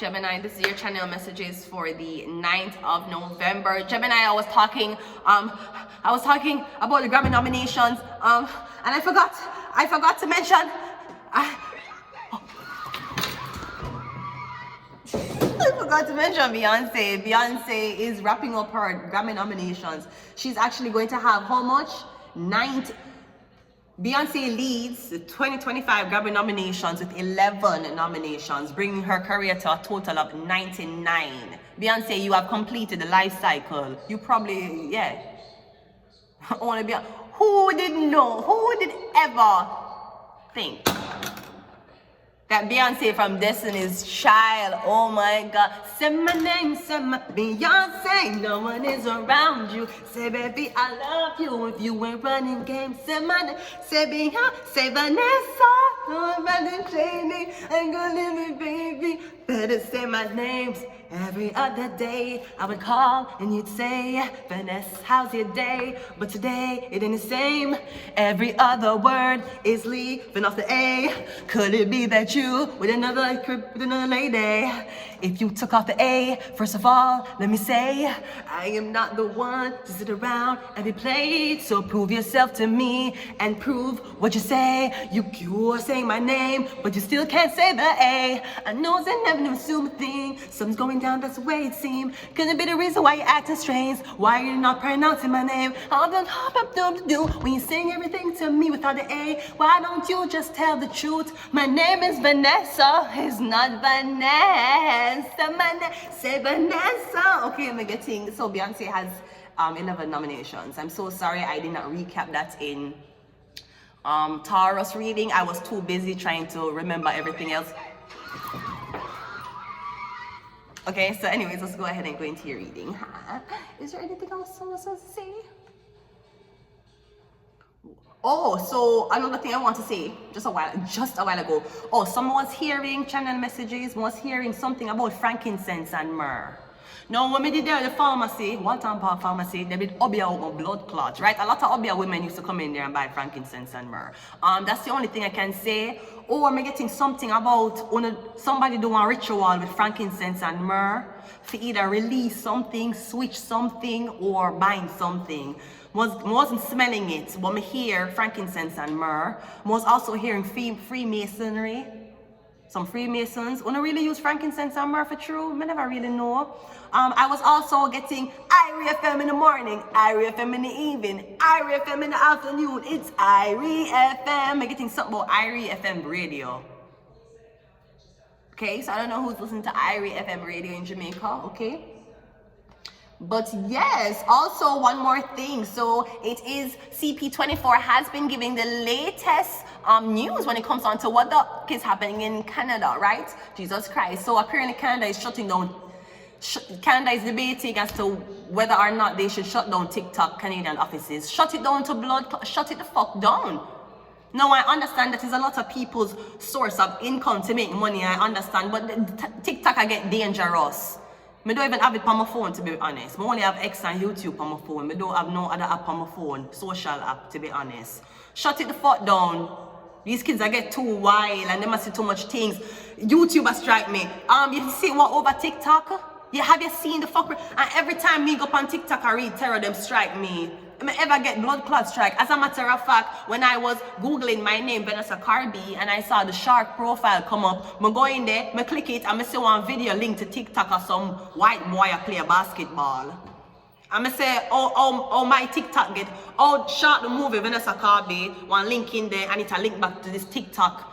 Gemini, this is your channel messages for the 9th of November. Gemini, I was talking about the Grammy nominations, and I forgot to mention, I forgot to mention Beyonce. Beyonce is wrapping up her Grammy nominations. She's actually going to have how much? 9. Beyonce leads the 2025 Grammy nominations with 11 nominations, bringing her career to a total of 99. Beyonce, you have completed the life cycle. You probably, yeah. Only Beyonce. Who did know? Who did ever think that Beyonce from Destiny's Child, oh my God, say my name, say my Beyonce, no one is around you. Say baby, I love you. If you ain't running games, say my name, say Beyonce, say Vanessa, no I'm running training, ain't gonna leave me, baby. Better say my names. Every other day I would call and you'd say, Vanessa, how's your day? But today it ain't the same. Every other word is leaving off the A. Could it be that you with another lady? If you took off the A, first of all, let me say, I am not the one to sit around and be played. So prove yourself to me and prove what you say. You are saying my name, but you still can't say the A. I know they never assume a thing. Something's going down, that's the way it seems. Could it be the reason why you're acting strange? Why you're not pronouncing my name? When you sing everything to me without the A, why don't you just tell the truth? My name is Vanessa, it's not Vanessa. Say Vanessa. Okay, I'm getting, so Beyonce has 11 nominations. I'm so sorry I did not recap that in Taurus reading. I was too busy trying to remember everything else. Okay, so anyways, let's go ahead and go into your reading. Is there anything else I was supposed to say? Oh, so another thing I want to say just a while ago. Oh, someone was hearing channel messages, was hearing something about frankincense and myrrh. Now, when we did there at the pharmacy, Walton Park Pharmacy, they did Obia with blood clots, right? A lot of Obia women used to come in there and buy frankincense and myrrh. That's the only thing I can say. Or am I getting something about somebody doing a ritual with frankincense and myrrh to either release something, switch something, or bind something. Wasn't smelling it, but me hear frankincense and myrrh. Was also hearing Freemasonry. Some Freemasons. Wanna really use frankincense and myrrh for true? I never really know. I was also getting Irie FM in the morning, Irie FM in the evening, Irie FM in the afternoon. It's Irie FM. I'm getting something about Irie FM radio. Okay, so I don't know who's listening to Irie FM radio in Jamaica, okay? But yes, also one more thing. So it is CP24 has been giving the latest news when it comes on to what the heck is happening in Canada, right? Jesus Christ. So apparently Canada is shutting down. Canada is debating as to whether or not they should shut down TikTok Canadian offices. Shut it down to blood. Shut it the fuck down. Now I understand that is a lot of people's source of income to make money. I understand, but TikTok I get dangerous. I don't even have it on my phone, to be honest. I only have X and YouTube on my phone. I don't have no other app on my phone, social app, to be honest. Shut it the fuck down. These kids, I get too wild and they must see too much things. YouTube has strike me. You see what over TikTok? Have you seen the fuck? And every time me go up on TikTok, I read terror, them strike me. I ever get blood clot strike. As a matter of fact, when I was Googling my name, Vanessa Carby, and I saw the shark profile come up, I go in there, I click it, and I see one video linked to TikTok of some white boy I play basketball. And I say, oh my TikTok get, short the movie Vanessa Carby, one link in there, and it a link back to this TikTok.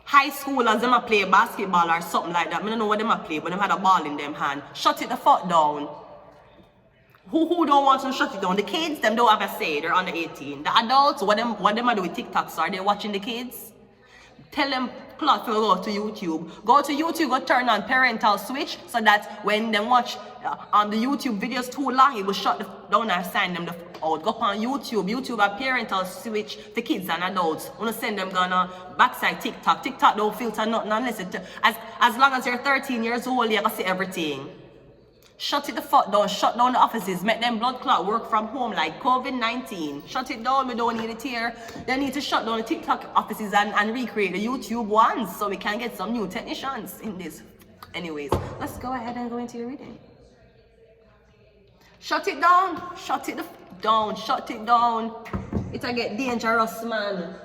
High schoolers, them a play basketball or something like that. I don't know what them a play, but them had a ball in them hand. Shut it the fuck down. Who don't want to shut it down? The kids, them don't have a say, they're under 18. The adults, what them are doing with TikToks, are they watching the kids? Tell them, Claude, to go to YouTube. Go to YouTube, go turn on parental switch, so that when they watch on the YouTube videos too long, it will shut down and sign them out. Go on YouTube. YouTube a parental switch for kids and adults. Wanna send them gonna backside TikTok. TikTok don't filter nothing unless it, as long as you're 13 years old, you can see everything. Shut it the fuck down. Shut down the offices. Make them blood clot work from home like COVID-19. Shut it down. We don't need it here. They need to shut down the TikTok offices and recreate the YouTube ones so we can get some new technicians in this Anyways, let's go ahead and go into your reading. Shut it down. Shut it down. Shut it down. It'll get dangerous, man.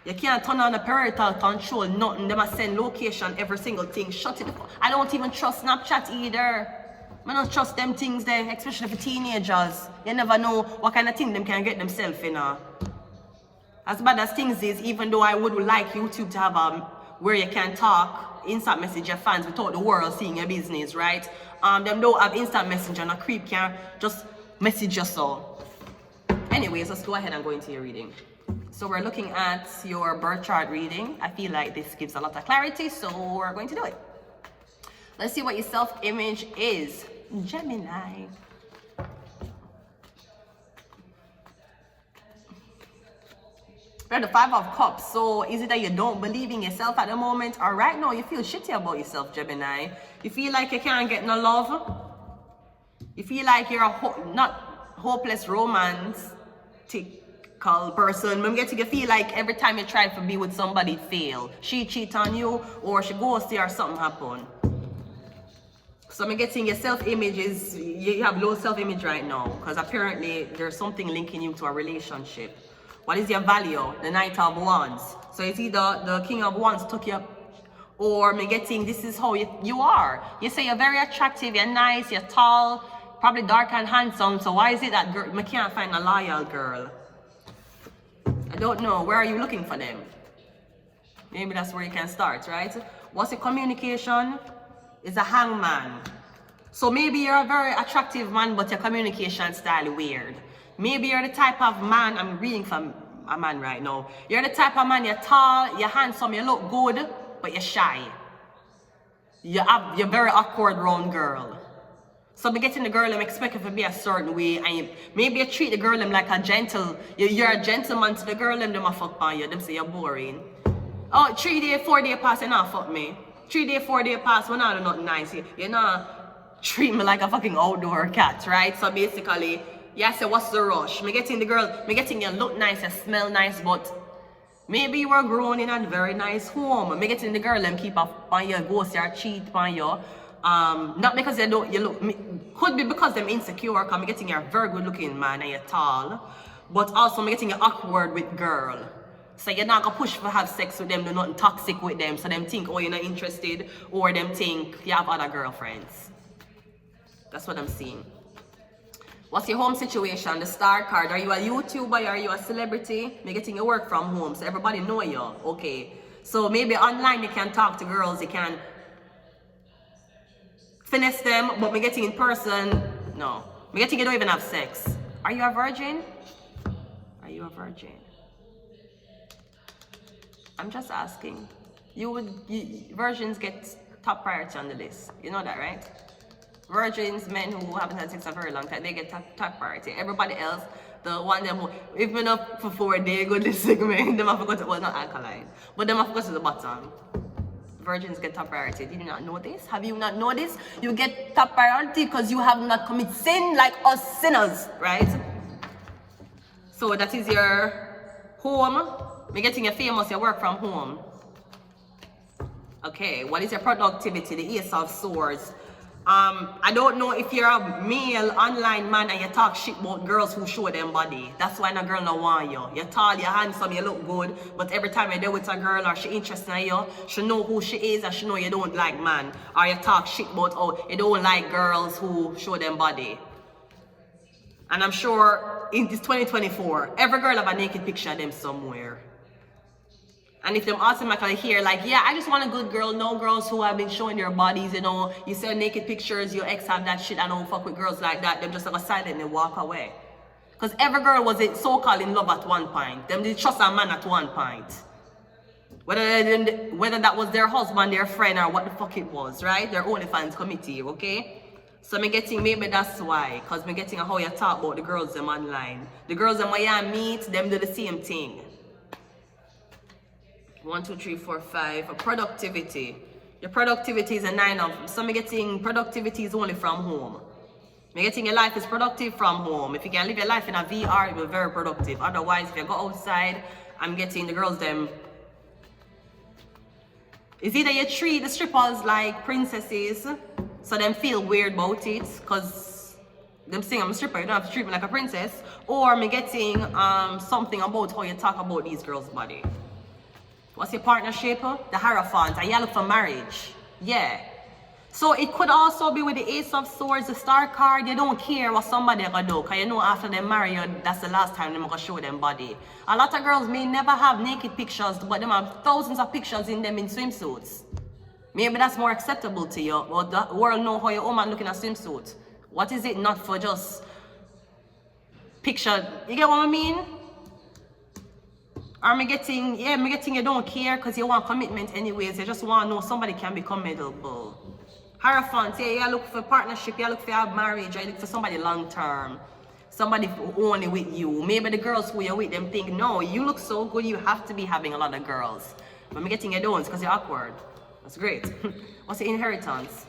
You can't turn on the parental control, nothing. They must send location, every single thing. Shut it. I don't even trust Snapchat either. I don't trust them things there, especially for teenagers. You never know what kind of thing them can get themselves in. As bad as things is, even though I would like YouTube to have where you can talk, instant message your fans without the world seeing your business, right? Them don't have instant message and a creep can just message your soul. Anyways, let's go ahead and go into your reading. So we're looking at your birth chart reading. I feel like this gives a lot of clarity, so we're going to do it. Let's see what your self-image is. Gemini. We're the 5 of Cups. So is it that you don't believe in yourself at the moment? Or right now you feel shitty about yourself, Gemini? You feel like you can't get no love? You feel like you're a not hopeless romantic person. I'm getting you feel like every time you try to be with somebody it fail. She cheat on you or she ghost you or something happen. So I'm getting your self-image is, you have low self-image right now because apparently there's something linking you to a relationship. What is your value? The Knight of Wands. So it's either the King of Wands took you up, or I'm getting this is how you are. You say you're very attractive, you're nice, you're tall, probably dark and handsome. So why is it that girl, I can't find a loyal girl? I don't know. Where are you looking for them? Maybe that's where you can start, right? What's your communication? It's a hangman. So maybe you're a very attractive man, but your communication style weird. Maybe you're the type of man, I'm reading from a man right now. You're the type of man, you're tall, you're handsome, you look good, but you're shy. You're very awkward round girl. So be getting the girl I'm expecting to be a certain way, and maybe you treat the girl them like a you're a gentleman to the girl them a fuck on you, them say you're boring. Oh, 3 day, 4 day pass, you not fuck me. 3 day, 4 day pass, when I do nothing nice. You not treat me like a fucking outdoor cat, right? So basically, yeah, so what's the rush? Me getting the girl, me getting you look nice, you smell nice, but maybe you were grown in a very nice home. Me getting the girl them keep up on you, ghost you, cheat on you. Not because you look, could be because them insecure, because I'm getting you a very good looking man and you're tall, but also I'm getting you awkward with girl. So you're not gonna push for have sex with them, do nothing toxic with them, so them think, oh, you're not interested, or them think you have other girlfriends. That's what I'm seeing. What's your home situation? The star card. Are you a YouTuber? Are you a celebrity? You're getting your work from home, so everybody know you. Okay. So maybe online you can talk to girls, you can finesse them, but me getting in person, no. Me getting you don't even have sex. Are you a virgin? Are you a virgin? I'm just asking. Virgins get top priority on the list. You know that, right? Virgins, men who haven't had sex a very long time, they get top priority. Everybody else, the one them who, if been up for 4 days, go this segment, them have forgot it was not alkaline. But them have forgot to the bottom. Virgins get top priority. Did you not know this? Have you not noticed? You get top priority because you have not committed sin like us sinners, right? So that is your home. You're getting your famous, your work from home. Okay, what is your productivity? The Ace of Swords. I don't know if you're a male online man and you talk shit about girls who show them body. That's why no girl no want you. You're tall, you're handsome, you look good, but every time you're there with a girl or she interested in you, she know who she is and she know you don't like man. Or you talk shit about, oh, you don't like girls who show them body. And I'm sure in this 2024, every girl have a naked picture of them somewhere. And if them automatically hear like, yeah, I just want a good girl, no girls who have been showing their bodies, you know, you see naked pictures, your ex have that shit, I don't fuck with girls like that, them just like silently walk away. Because every girl was so-called in love at one point. Them did trust a man at one point. Whether that was their husband, their friend, or what the fuck it was, right? Their OnlyFans committee, okay? So me getting, maybe that's why, because me getting how you talk about the girls them online. The girls them where you meet, them do the same thing. 1, 2, 3, 4, 5. Productivity. Your productivity is a 9 of. So I'm getting productivity is only from home. I'm getting your life is productive from home. If you can live your life in a VR, you'll be very productive. Otherwise, if you go outside, I'm getting the girls them It's either you treat the strippers like princesses, so them feel weird about it, because them saying I'm a stripper, you don't have to treat me like a princess, or me getting something about how you talk about these girls' body. What's your partnership? The Hierophant. And you look for marriage. Yeah. So it could also be with the Ace of Swords, the Star card. You don't care what somebody gonna do, because you know after they marry you, that's the last time they're gonna show them body. A lot of girls may never have naked pictures, but them have thousands of pictures in them in swimsuits. Maybe that's more acceptable to you, but the world know how your woman looking at swimsuit. What is it not for just picture? You get what I mean? Or me getting you don't care because you want commitment anyways. You just want to know somebody can be committable. Hierophant, yeah, you look for partnership, you look for your marriage, or you look for somebody long term. Somebody only with you. Maybe the girls who you're with them think, no, you look so good, you have to be having a lot of girls. But me getting you don't because you're awkward. That's great. What's your inheritance?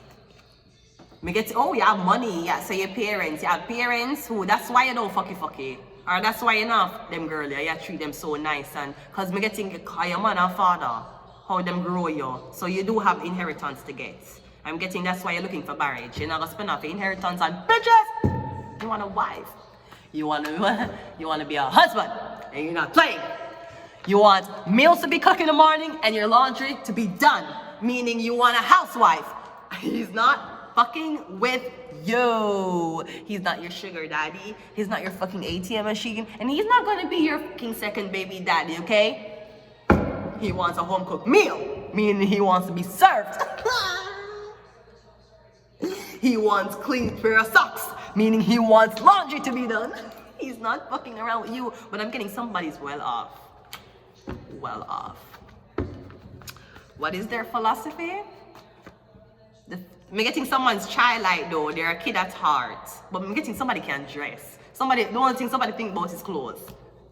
Me get, oh, you have money, yeah, so your parents. You have parents who, that's why you don't fucky. Or that's why you not them girl, yeah, you treat them so nice. And because me getting your mother and father, how them grow you. So you do have inheritance to get. I'm getting that's why you're looking for marriage. You're not gonna spend off your inheritance on bitches. You want a wife. You want to be a husband. And you're not playing. You want meals to be cooked in the morning and your laundry to be done. Meaning you want a housewife. He's not fucking with you. He's not your sugar daddy. He's not your fucking ATM machine. And he's not gonna be your fucking second baby daddy, okay? He wants a home cooked meal. Meaning he wants to be served. He wants clean pair of socks, meaning he wants laundry to be done. He's not fucking around with you, but I'm getting somebody's well off. Well off. What is their philosophy? I'm getting someone's childlike though, they're a kid at heart, but I'm getting somebody can dress. The only thing somebody think about is clothes.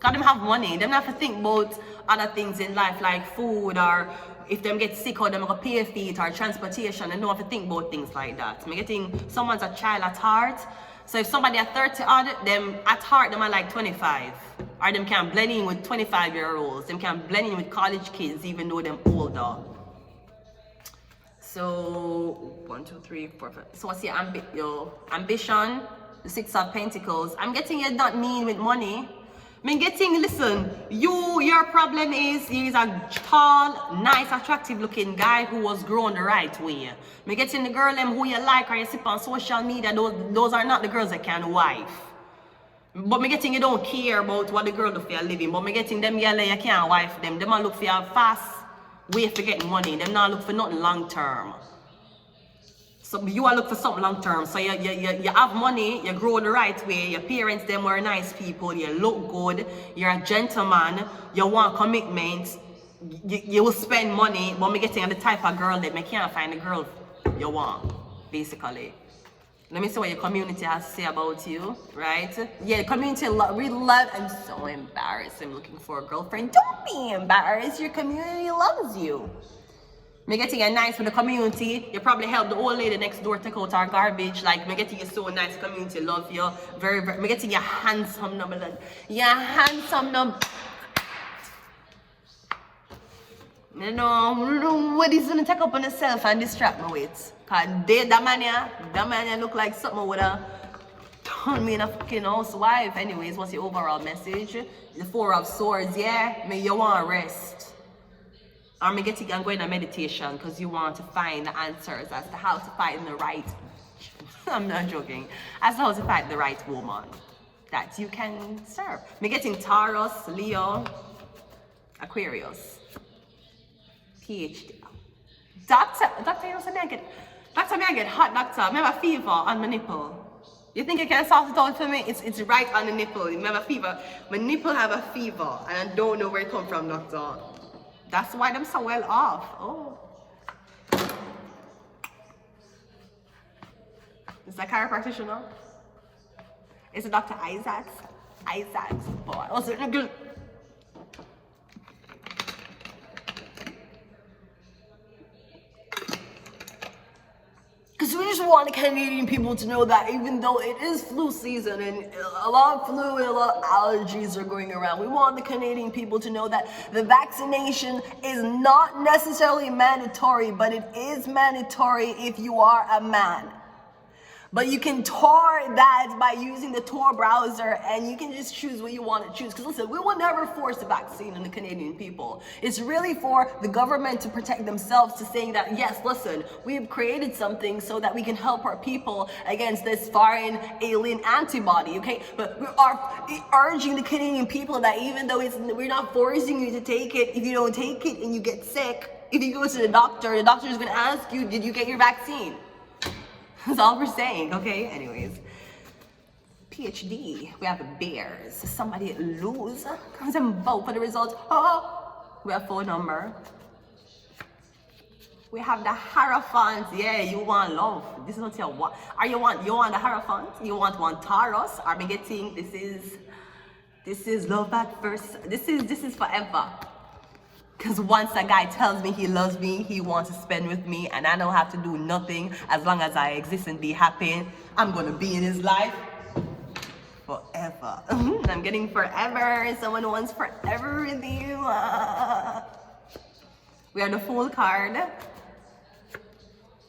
Cause them have money, them have to think about other things in life like food or if them get sick or them gonna pay for it or transportation, and don't have to think about things like that. I'm getting someone's a child at heart. So if somebody at 30 odd, them at heart them are like 25. Or them can blend in with 25-year-olds. Them can blend in with college kids even though them older. So 1, 2, 3, 4, 5. So what's your ambition? The 6 of Pentacles. I'm getting you're not mean with money. I'm getting, listen, your problem is he's a tall, nice, attractive looking guy who was grown the right way. I'm getting the girl them who you like or you see on social media, those are not the girls that can wife. But I'm getting you don't care about what the girl do for your living. But I'm getting them yellow you can't wife them. Them a look for a fast way for getting money. Them not look for nothing long term. So you are look for something long term. So you have money, you grow the right way, your parents them were nice people, you look good, you're a gentleman, you want commitment, you will spend money, but me getting the type of girl that me can't find the girl you want, basically. Let me see what your community has to say about you, right? Yeah, the community really love. I'm so embarrassed. I'm looking for a girlfriend. Don't be embarrassed. Your community loves you. Me getting you nice with the community. You probably help the old lady next door take out our garbage. Like me getting you so nice. Community love you. Very, very. Me getting you handsome number. You're handsome number. You know what he's gonna take up on himself and distract me with. Cause that man look like something would have done me in a fucking housewife. Anyways, what's your overall message? The 4 of Swords, yeah? Me, you want rest. Or me getting and going to meditation because you want to find the answers as to how to find the right, I'm not joking, as to how to find the right woman that you can serve. Me getting Taurus, Leo, Aquarius, PhD. Doctor, you know something I get? Doctor, I get hot, doctor. I have a fever on my nipple. You think you can sort it out for me? It's right on the nipple. I have a fever. My nipple have a fever and I don't know where it come from, doctor. That's why I'm so well off. Oh. Is that chiropractor? Is it Dr. Isaacs? Isaacs, boy. Also, good. Cause just want the Canadian people to know that even though it is flu season and a lot of flu and a lot of allergies are going around, we want the Canadian people to know that the vaccination is not necessarily mandatory, but it is mandatory if you are a man. But you can Tor that by using the Tor browser, and you can just choose what you want to choose. Because listen, we will never force the vaccine on the Canadian people. It's really for the government to protect themselves, to saying that, yes, listen, we have created something so that we can help our people against this foreign alien antibody, okay? But we are urging the Canadian people that even though we're not forcing you to take it, if you don't take it and you get sick, if you go to the doctor is going to ask you, did you get your vaccine? That's all we're saying, okay? Anyways, PhD, we have bears. Somebody lose, comes and vote for the results. Oh, we have phone number. We have the Hierophant. Yeah, you want love. This is what you want. You want the Hierophant? You want one Taurus? Are we getting this is love at first. This is forever. Because once a guy tells me he loves me, he wants to spend with me, and I don't have to do nothing as long as I exist and be happy, I'm going to be in his life forever. I'm getting forever. Someone wants forever with you. We have the Fool card.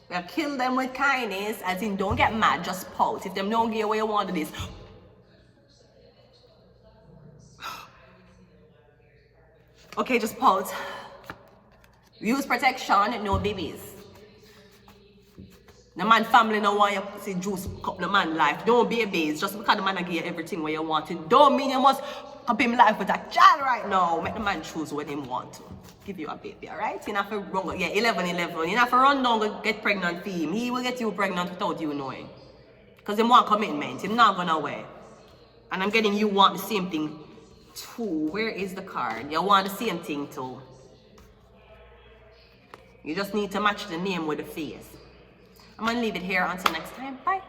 We have kill them with kindness, as in don't get mad, just pout. If them don't get what you want to this. Okay, just pause. Use protection, no babies. The man family no want you to see juice cup the man life. Don't babies. Just because the man give you everything what you want. It don't mean you must cup him life with a child right now. Make the man choose what he want to. Give you a baby, alright? You have to run, 11. You have to run down and get pregnant for him. He will get you pregnant without you knowing. Because he want commitment. He's not gonna away. And I'm getting you want the same thing. Where is the card? You want the same thing too. You just need to match the name with the face. I'm gonna leave it here until next time. Bye.